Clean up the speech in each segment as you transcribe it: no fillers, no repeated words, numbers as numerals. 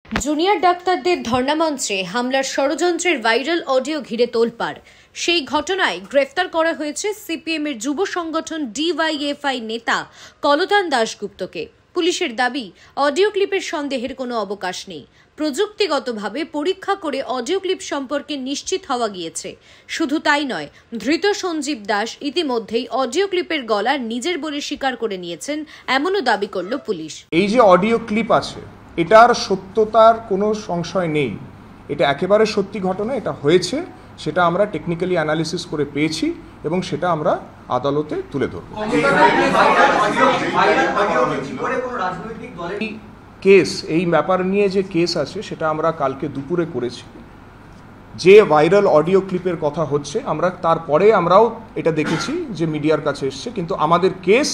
Junior ডাক্তারদের ধর্ণামঞ্চে হামলার ষড়যন্ত্রের ভাইরাল অডিও ঘিরে তোলপাড়। সেই ঘটনায় গ্রেফতার করা হয়েছে সিপিএমের যুব সংগঠন ডিওয়াইএফআই নেতা কলতান দাশগুপ্তকে। পুলিশের দাবি, অডিও ক্লিপের সন্দেহের কোনো অবকাশ নেই। প্রযুক্তিগতভাবে পরীক্ষা করে অডিও ক্লিপ সম্পর্কে নিশ্চিত হওয়া গিয়েছে। শুধু তাই নয়, ধৃত সঞ্জীব দাস ইতিমধ্যেই অডিও ক্লিপের গলা নিজের বলে স্বীকার করে নিয়েছেন, এমনও দাবি করল পুলিশ। এই যে অডিও ক্লিপ আছে, এটার সত্যতার কোনো সংশয় নেই। এটা একেবারে সত্যি ঘটনা, এটা হয়েছে, সেটা আমরা টেকনিক্যালি অ্যানালিসিস করে পেয়েছি এবং সেটা আমরা আদালতে তুলে ধরব। কেস, এই ব্যাপার নিয়ে যে কেস আছে সেটা আমরা কালকে দুপুরে করেছি। যে ভাইরাল অডিও ক্লিপের কথা হচ্ছে, তারপরে আমরাও এটা দেখেছি যে মিডিয়ার কাছে এসছে, কিন্তু আমাদের কেস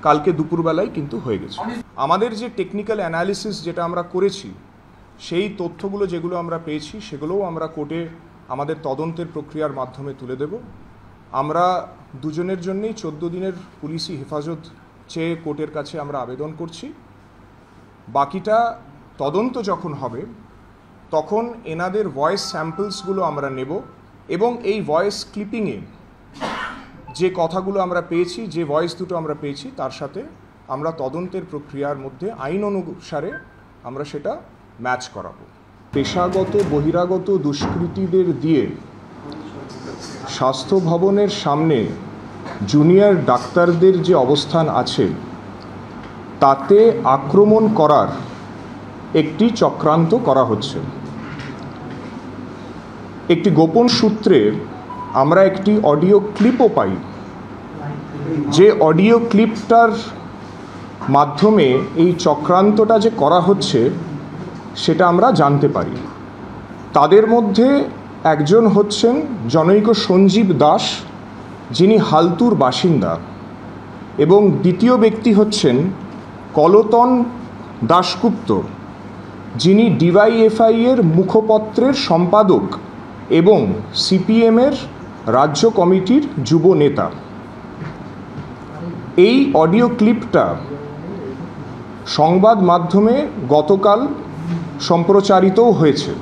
কালকে দুপুরবেলায় কিন্তু হয়ে গেছে। আমাদের যে টেকনিক্যাল অ্যানালিসিস যেটা আমরা করেছি, সেই তথ্যগুলো যেগুলো আমরা পেয়েছি সেগুলোও আমরা কোর্টে আমাদের তদন্তের প্রক্রিয়ার মাধ্যমে তুলে দেব। আমরা দুজনের জন্যই 14 দিনের পুলিশি হেফাজত চেয়ে কোর্টের কাছে আমরা আবেদন করছি। বাকিটা তদন্ত যখন হবে তখন এনাদের ভয়েস স্যাম্পলসগুলো আমরা নেব এবং এই ভয়েস ক্লিপিংয়ে যে কথাগুলো আমরা পেয়েছি, যে ভয়েস দুটো আমরা পেয়েছি, তার সাথে আমরা তদন্তের প্রক্রিয়ার মধ্যে আইন অনুসারে আমরা সেটা ম্যাচ করাবো। পেশাগত বহিরাগত দুষ্কৃতীদের দিয়ে স্বাস্থ্য ভবনের সামনে জুনিয়র ডাক্তারদের যে অবস্থান আছে তাতে আক্রমণ করার একটি চক্রান্ত করা হচ্ছে। একটি গোপন সূত্রে আমরা একটি অডিও ক্লিপও পাই। যে অডিও ক্লিপটার মাধ্যমে এই চক্রান্তটা যে করা হচ্ছে সেটা আমরা জানতে পারি। তাদের মধ্যে একজন হচ্ছেন জনৈক সঞ্জীব দাস, যিনি হালতুর বাসিন্দা, এবং দ্বিতীয় ব্যক্তি হচ্ছেন কলতান দাশগুপ্ত, যিনি ডিওয়াইএফআই এর মুখপত্রের সম্পাদক এবং সিপিএমের রাজ্য কমিটির যুব নেতা। এই অডিও ক্লিপটা সংবাদ মাধ্যমে গতকাল সম্প্রচারিতও হয়েছে।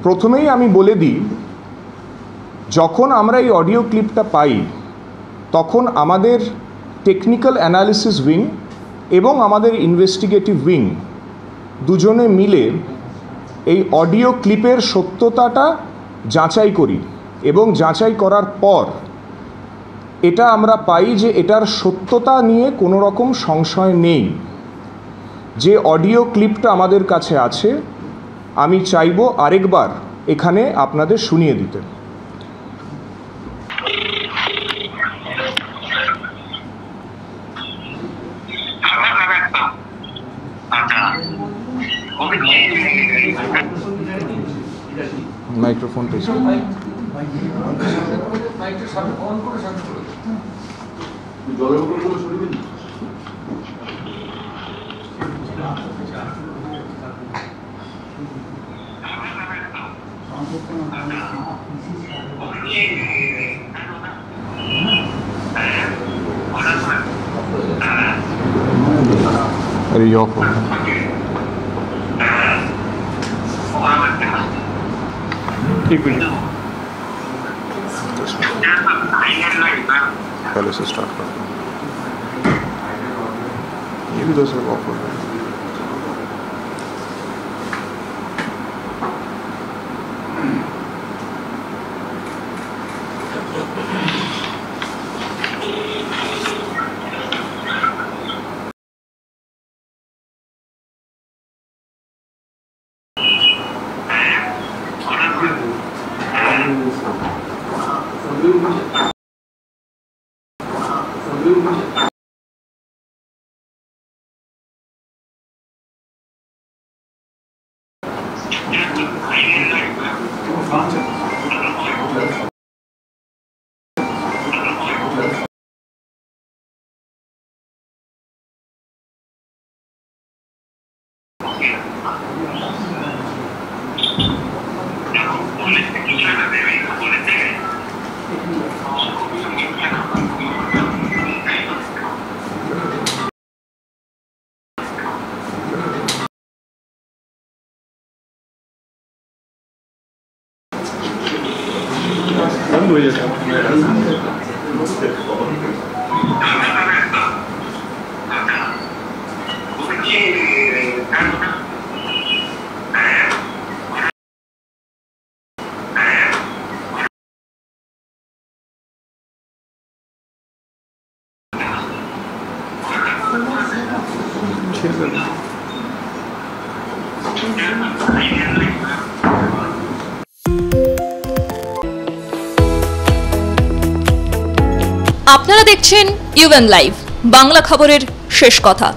প্রথমেই আমি বলে দিই, যখন আমরা এই অডিও ক্লিপটা পাই তখন আমাদের টেকনিক্যাল অ্যানালিসিস উইং এবং আমাদের ইনভেস্টিগেটিভ উইং দুজনে মিলে এই অডিও ক্লিপের সত্যতাটা যাচাই করি এবং যাচাই করার পর এটা আমরা পাই যে এটার সত্যতা নিয়ে কোনো রকম সংশয় নেই। যে অডিও ক্লিপটা আমাদের কাছে আছে, আমি চাইব আরেকবার এখানে আপনাদের শুনিয়ে দিতে। Microphone test. अरे यो फोन एक मिनट पहले से स्टार्ट कर। ये भी 2 ऑफ हो गया। হয়ে যাচ্ছে আপনারা দেখছেন ইউএন লাইভ, বাংলা খবরের শেষ কথা।